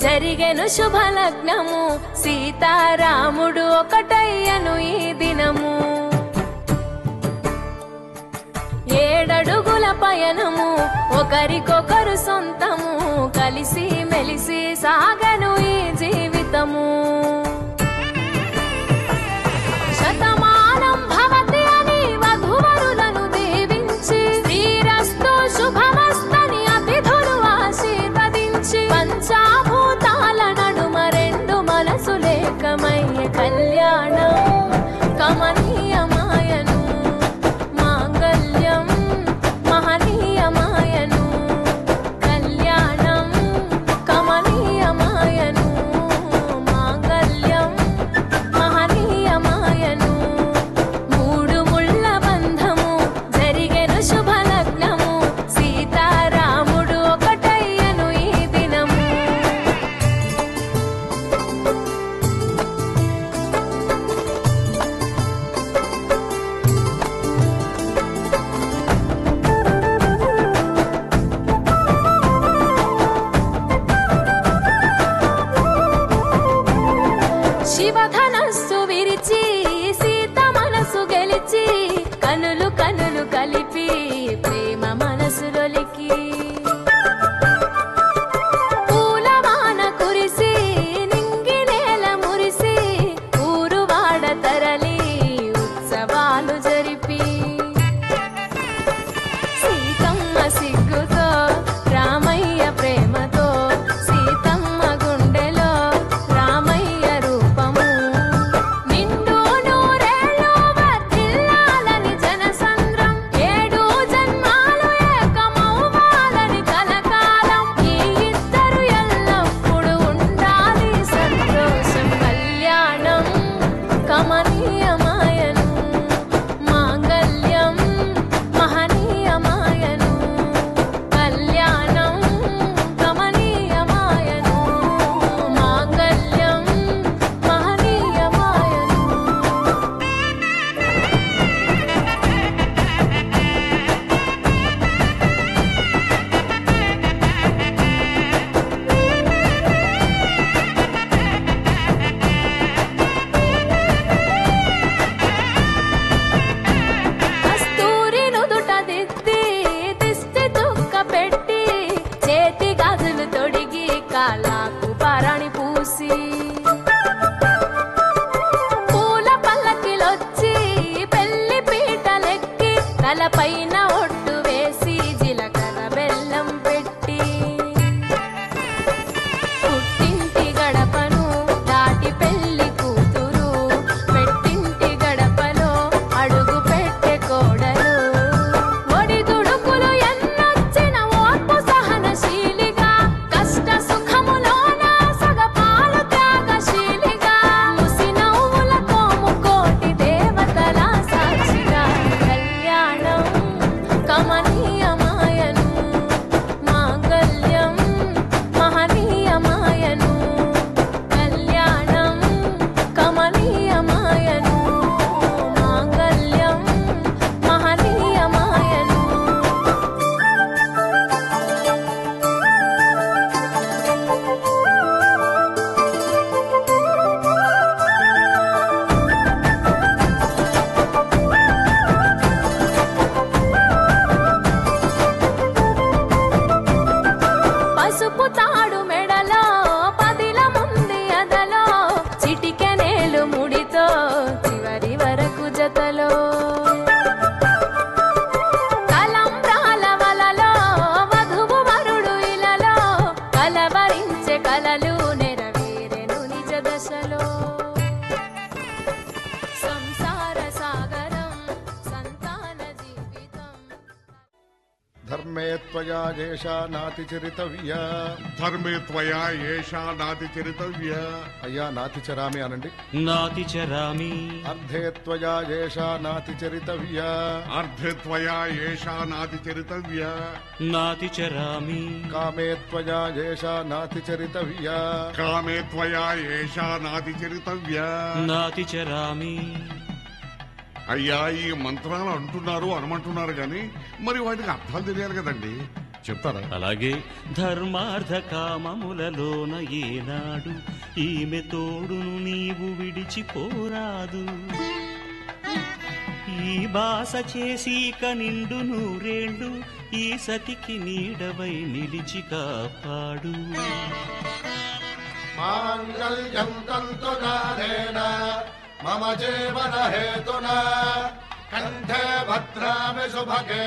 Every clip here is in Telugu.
జరిగెను శుభలగ్నము సీతారాముడు ఒకటయ్యను ఈ దినము. 7 అడుగుల పయనము ఒకరికొకరు సొంతము కలిసి మెలిసి సాగను ఈ జీవితము. శతమానం భవతి అని వధువరులను దీవించి శ్రీరస్తు శుభమస్తని అతిథులు ఆశీర్వదించి పంచాభూతాల నడుమ 2 మనసులేకమయ్యే కళ్యాణం కమనీయమాయను మాంగళ్యం మహనీయమాయను కళ్యాణం కమనీయమాయను మాంగళ్యం తలపైన ఒట్టు వేసి జీలకర్ర బెల్లం పెట్టి పుట్టింటి గడపను దాటి పెళ్లి కూతురు పెట్టింటి గడపలో అడుగు పెట్టే కోడలు ఒడిదుడుకులు ఎన్నొచ్చిన ఓర్పు సహనశీలిగా కష్ట సుఖములోన సగపాలు త్యాగశీలిగా ముసి నవ్వులతో ముకోటి దేవతల సాక్షిగా కళ్యాణం కమనీయమాయను మాంగళ్యం మహనీయమాయను కళ్యాణం కమనీయమాయను మాంగళ్యం మహనీయమాయను పసుపు తాడు మెడలో పదిల ముంది అదలో చిటికెనేలు ముడితో చివరి వరకు జతలో తలంబ్రాల వలలో వధువు వరుడు ఇలలో కలవరించే కలలు నెరవేరెను నిజ దశలో సంసార సాగరం సంతాన జీవితం ధర్మే త్వయా ఏషా నాతి చరితవ్య. ధర్మే త్వయా ఏషా నాతి చరితవ్య. అయ్యా నాతి చరామి అనండి. నాతి చరామి. అర్ధే త్వయా ఏషా నాతి చరితవ్య. అర్ధే త్వయా ఏషా నాతి చరితవ్య. నాతి చరామి. కామే త్వయా ఏషా నాతి చరితవ్య. కామే త్వయా ఏషా నాతి చరితవ్య. నాతి చరామి. అయ్యా ఈ మంత్రాలు అంటున్నారు అనమంటున్నారు గాని మరి వాటికి అర్థాలు తెలియాలి కదండి, చెప్తారా? అలాగే ధర్మార్థ కామములలోన ఏనాడు ఈమె తోడును నీవు విడిచిపోరాదు. ఈ బాస చేసి నిండు నూరేళ్లు ఈ సతికి నీడవై నిలిచి కాపాడు. మాంగళ్యం తంతునానేన మమ జీవన హేతునా కంఠే భద్రామి శుభగే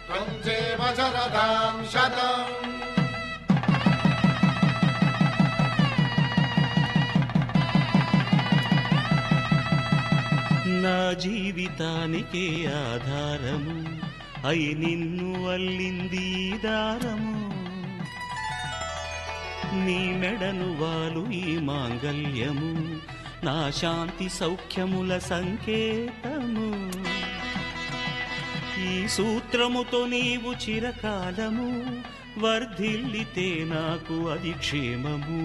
త్వం జీవ శరదాం శతం. నా జీవితానికే ఆధారము అయి నిన్ను అల్లింది దారము. నీ మెడను వాలు ఈ మాంగల్యము నా శాంతి సౌఖ్యముల సంకేతము. ఈ సూత్రముతో నీవు చిరకాలము వర్ధిల్లితే నాకు అది క్షేమము.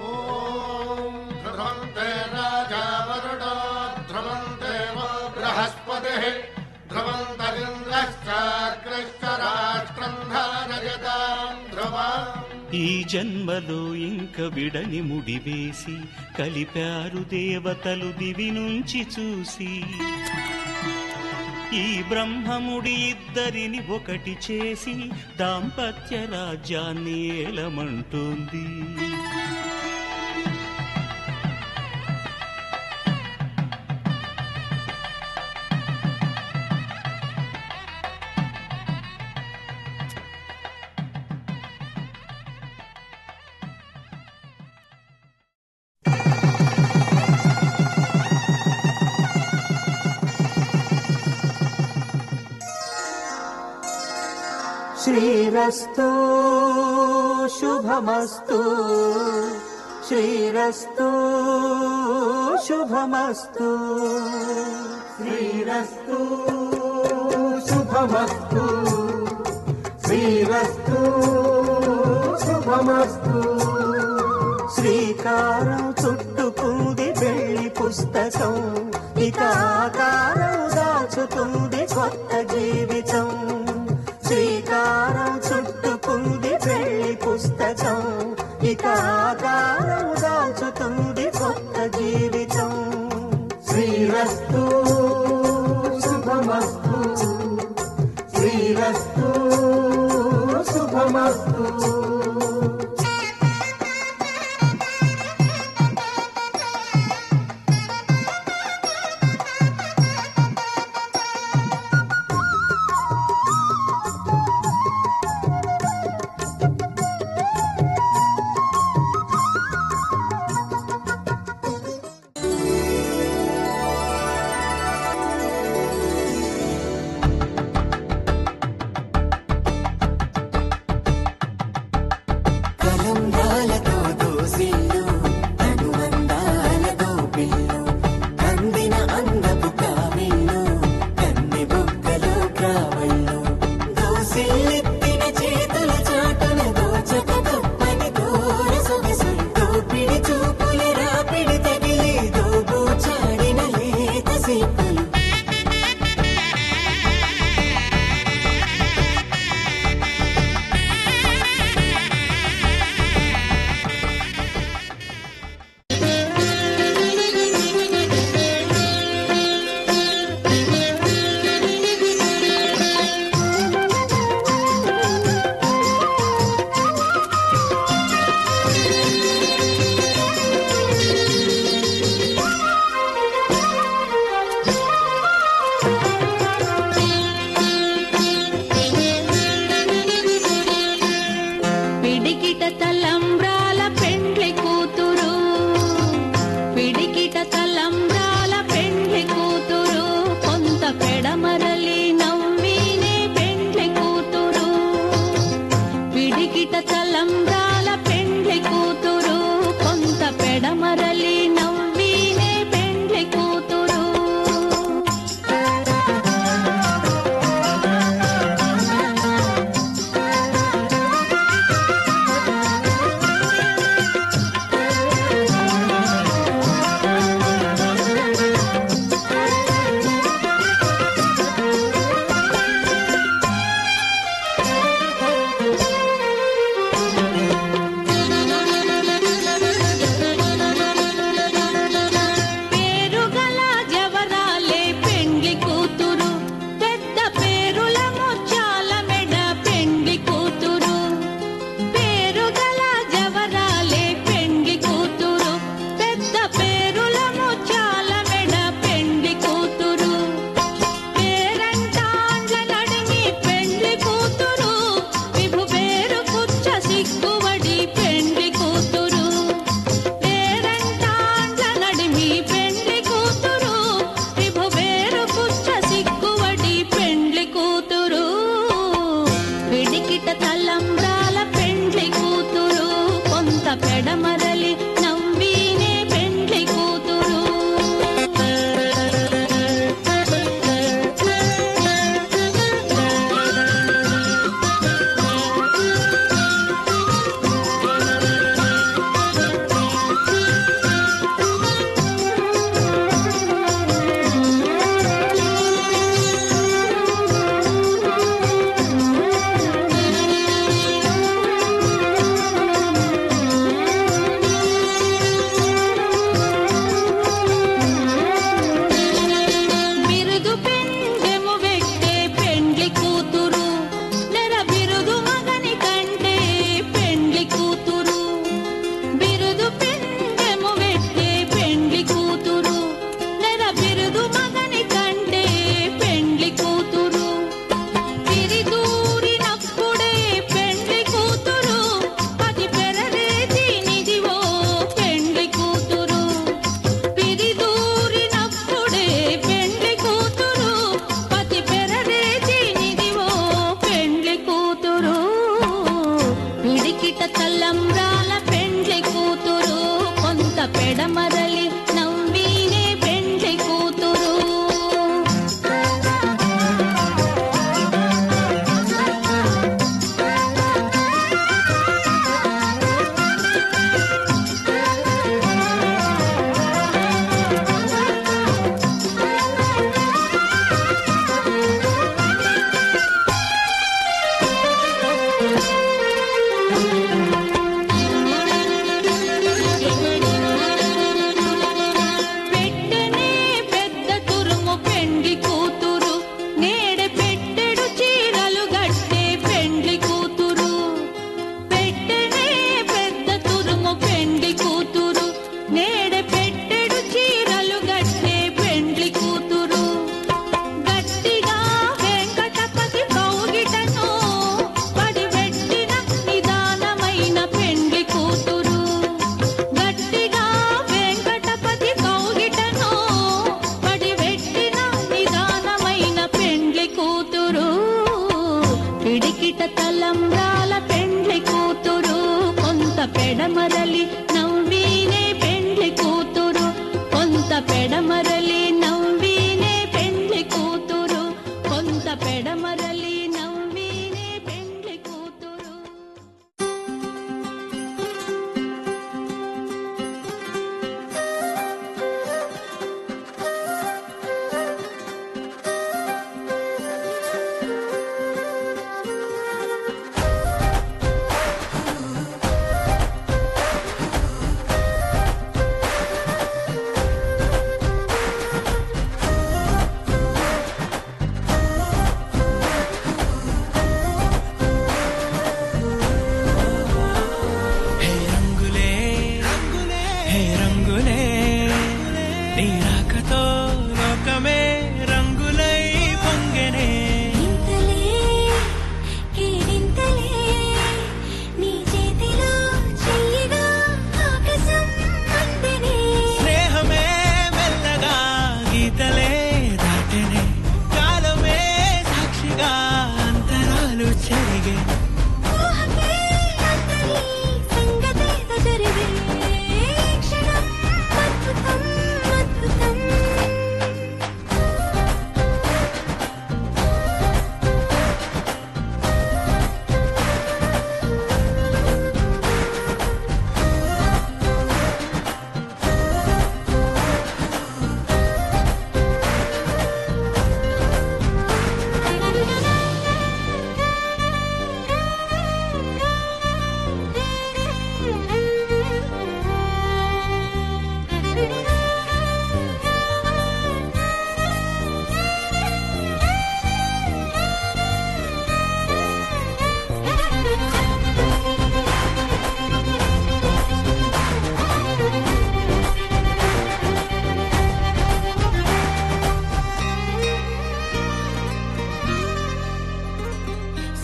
ఓం ధ్రువంతే రాజా వరుణో ధ్రువంతే బృహస్పతిః ధ్రువంతరింద్రశ్చాగ్రశ్చ రాష్ట్రం ధారయతాం ధ్రువం. ఈ జన్మలో ఇంక విడని ముడివేసి కలిపారు దేవతలు దివి నుంచి చూసి. ఈ బ్రహ్మముడి ఇద్దరిని ఒకటి చేసి దాంపత్య రాజ్యాన్ని ఏలమంటోంది. శ్రీరస్తు శుభమస్తు శ్రీరస్తు శుభమస్తు శ్రీరస్తు శుభమస్తు శ్రీరస్తు శుభమస్తు. శ్రీకారం చుట్టుకుంది పెళ్లి పుస్తకం ఇక ఆకారం దాచుతుంది కొత్త జీవితం. శ్రీకారం చుట్టుకుంది పెళ్లి పుస్తకం ఇక ఆకారం దాచుతుంది కొత్త జీవితం. శ్రీరస్తు శుభమస్తు శ్రీరస్తు శుభమస్తు.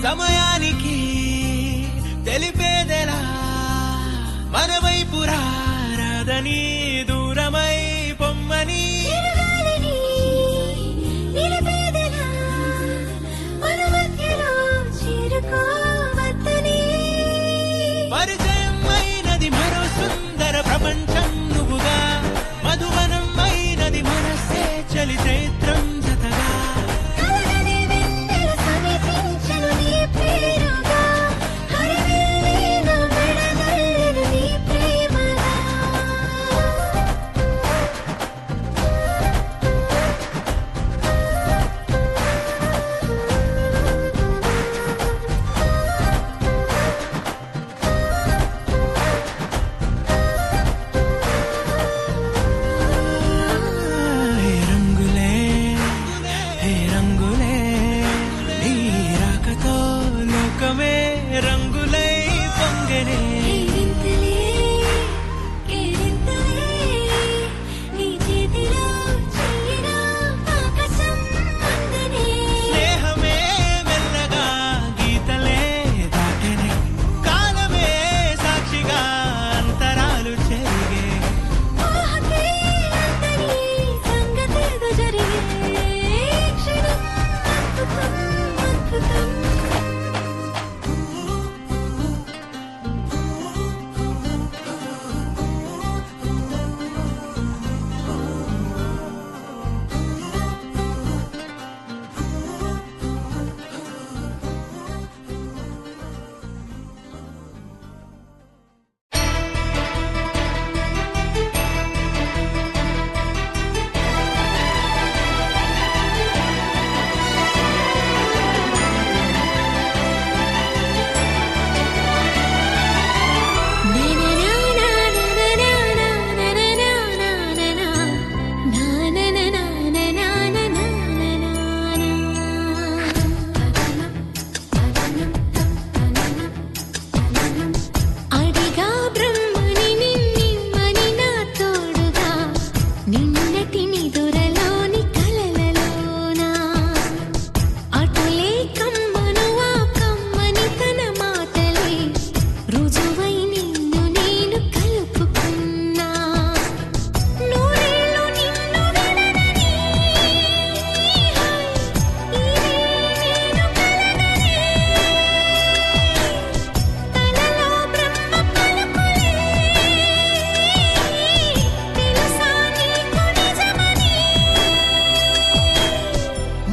సమయానికి తెలిపేదెలా మన వైపు రాదని దూరమై పొమ్మని పరిచయమైనది మరో సుందర ప్రపంచం నువ్వుగా మధువనం అయినది మనసే చలి చైత్రం జతగా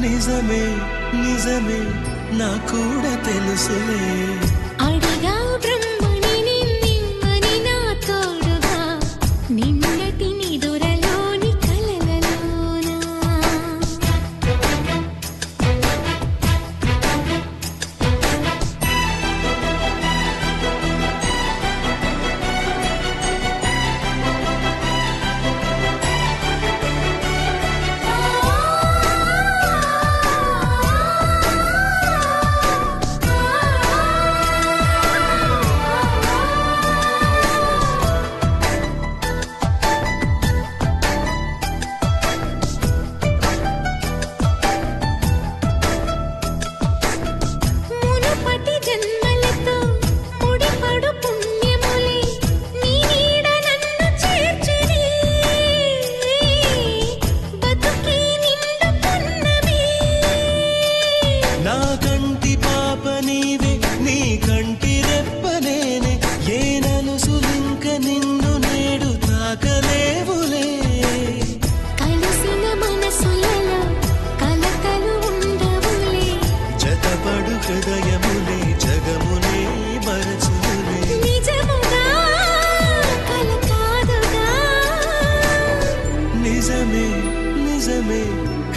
నిజమే నిజమే నా కూడా తెలుసులే అడిగా బ్రహ్మని నిన్నని నా తోడుగా నిన్నటి నిదురలోని కలలలోనా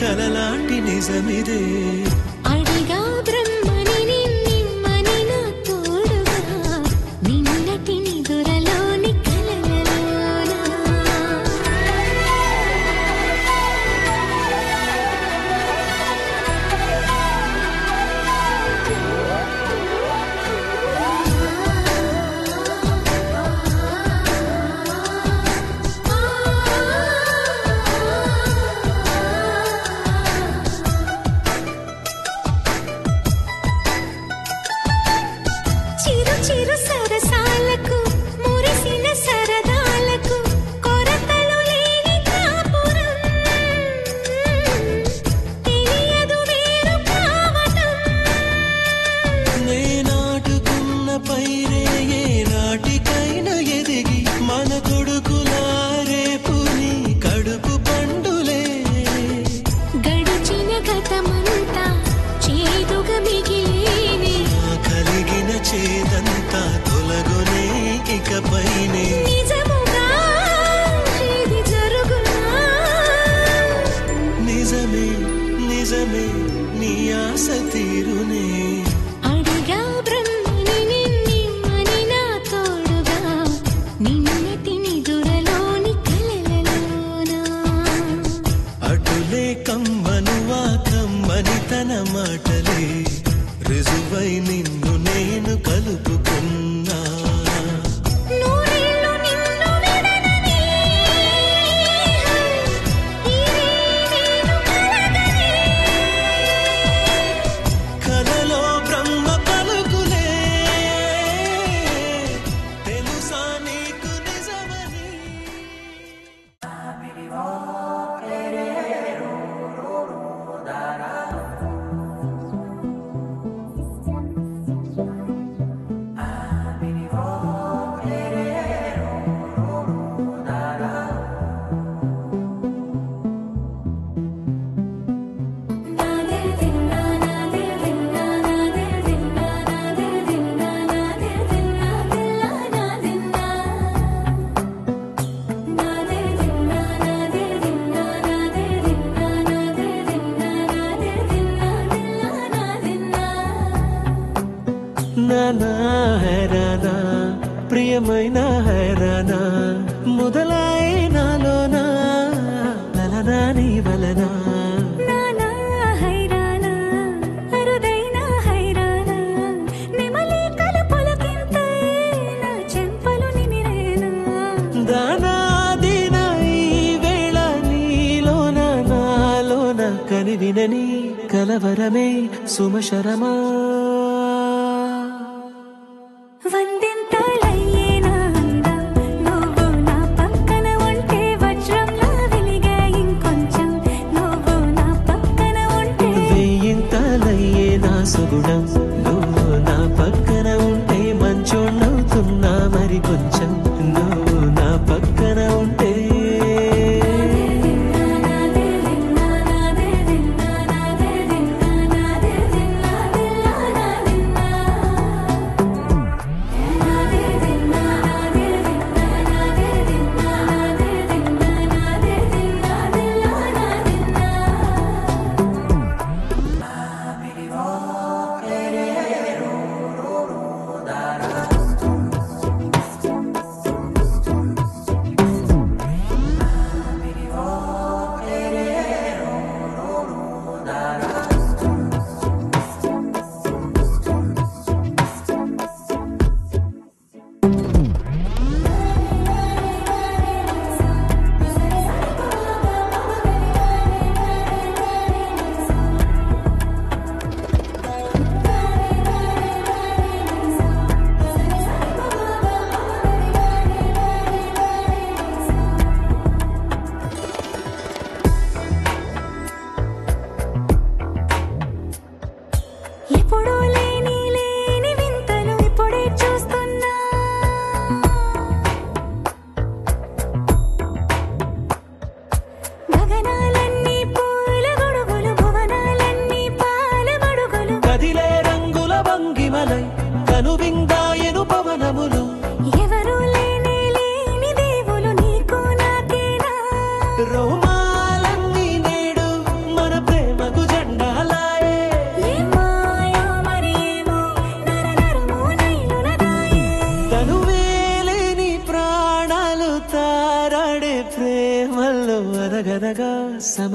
కలలాంటి నిజమిదే. అడిగా బ్రహ్మని నిమ్మని నా తోడుగా నిన్నటి నిదురలోని కలలలోనా. చిరు చిరు సరసాలకు మురిసిన సరదాలకు కొరతలు లేని కాపురం తెలియదు వేరు కావటం. నేనాటుకున్న పైరే ఏ నాటికైనా ఎదిగి మన కొడుకులారే పుని కడుపు పండులే. గడిచిన గతమంతా చేదుగా మిగిలేనే కలిగిన చేదంతా తొలగునే ఇకపైనే. నిజముగా ఇది జరుగునా. నిజమే నిజమే నీ ఆశ తీరునే. అడిగా బ్రహ్మని నిమ్మని నా తోడుగా నిన్నటి నిదురలోని కలలలోనా. అటులే కమ్మనువా కమ్మని తన మాటలే రుజువై నిన్ను నేను కలుపుకున్నా. నూరేళ్ళు నిన్ను విడనని ఇదే నేను కలగని. కలలో బ్రహ్మ పలుకులే తెలుసా నీకు నిజమని. నానా హైరానా ప్రియమైన హైరానా మొదలై నాలోనా లలనా నీ వలనా. నానా హైరానా అరుదైన హైరానా నెమలి కలుపులకింతై నా చెంపలు నిమిరేనా. దానాదిన ఈ వేళ నీలోన నాలోన కనివినని కలవరమే సుమశరమా. వందింతలయ్యేనా నువ్వు నా పక్కన ఉంటే వజ్రంలా వెలిగా ఇంకొంచెం నువ్వు నా పక్కన ఉంటే. వెయ్యింతలయ్యే నా సుగుణం నువ్వు నా పక్కన ఉంటే మంచోణ్ణవుతున్నా మరి కొంచెం నువ్వు నా పక్కన ఉంటే. నా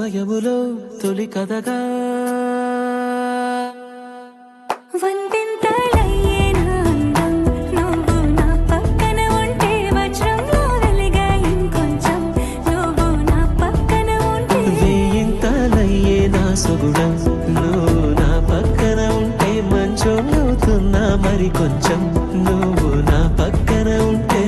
సమయములో తొలి కథగా వందింతలయ్యేనా అందం నువ్వు నా పక్కన ఉంటే వజ్రంలో వెలిగా ఇంకొంచెం నువ్వు నా పక్కన ఉంటే వేయింతలయ్యే నా సొగుడం నువ్వు నా పక్కన ఉంటే మంచోళ్ళవుతున్నా మరి కొంచెం నువ్వు నా పక్కన ఉంటే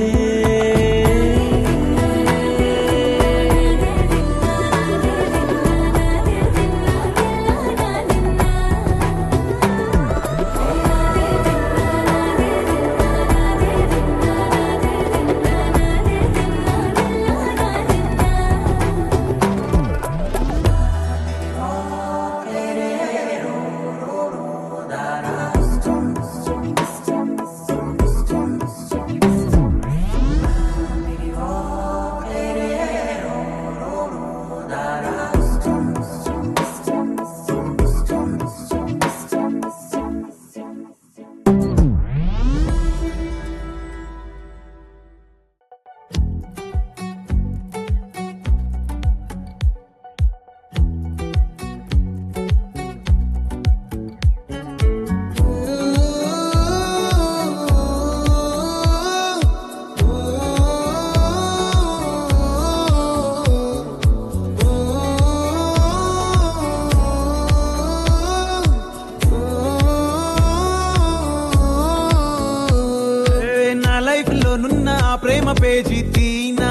ప్రేమ పేజీ తీనా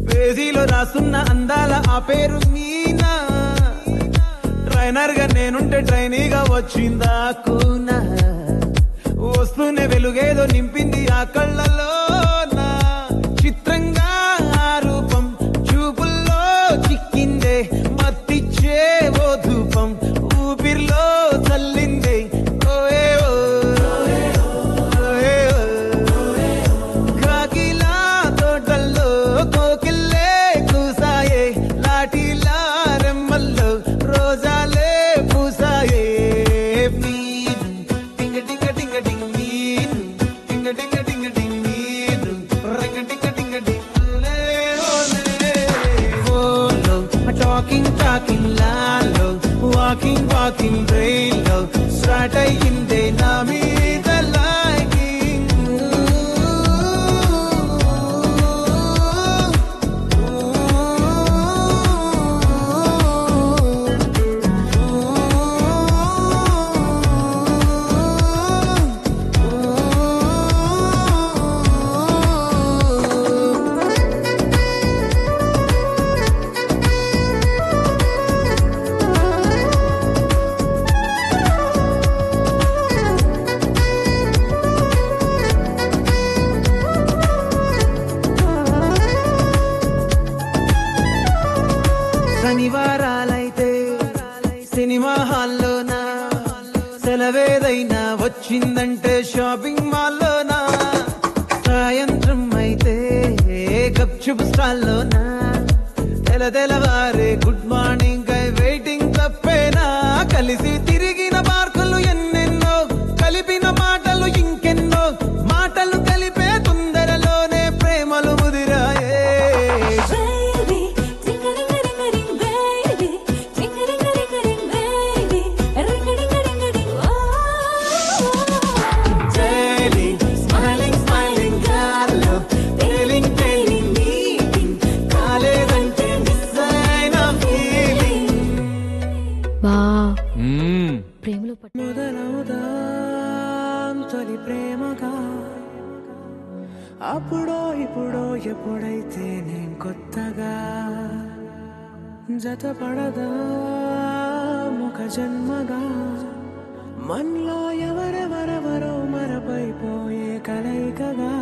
పేజీలో రాసున్న అందాల ఆ పేరు మీనా ట్రైనర్ గా నేనుంటే ట్రైనీగా వచ్చిందా కూనా వస్తూనే వెలుగేదో నింపింది ఆ కళ్ళలో నా చిత్రంగా ఆ రూపం చూపుల్లో చిక్కిందే మత్తిచ్చే ఓ ధూపం ఊపిరిలో చల్లిందే ఓయే walking brain lo start ayinde na meeda liking శనివారాలైతే సినిమా హాల్లోనా సెలవేదైనా వచ్చిందంటే షాపింగ్ మాల్లోనా సాయంత్రం అయితే గప్చుప్ స్టాల్లోనా తెలవారే గుడ్ మార్నింగ్ కై వెయిటింగ్ తప్పేనా కలిసి తిరిగిన పార్కులు ఎన్నెన్నో కలిపిన మాటలు ఇంకెన్నో మాటలు కలిపే తొందరలోనే ప్రేమలు ముదిరాయే మొదలవుదాం తొలి ప్రేమగా అప్పుడో ఇప్పుడో ఎప్పుడైతే నేను కొత్తగా జతపడదా ఒక జన్మగా మనలో ఎవరెవరెవరో మరపైపోయే కలయికగా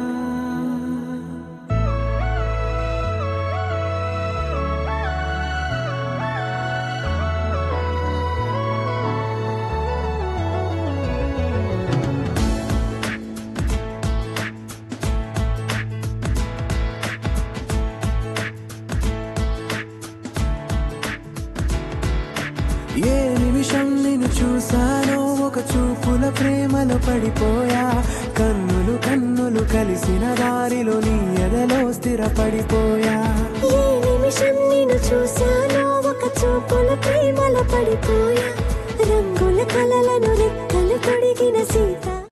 ఏ నిమిషం నిన్ను చూసానో ఒక చూపుల ప్రేమలో పడిపోయా కన్నులు జన్మలు కలిసిన దారిలో నీ ఎదలో స్థిరపడిపోయా. ఏ నిమిషం నిన్ను చూశానో ఒక చూపుల ప్రేమలో పడిపోయా. రంగుల కలలను రెక్కలు తొడిగిన సీత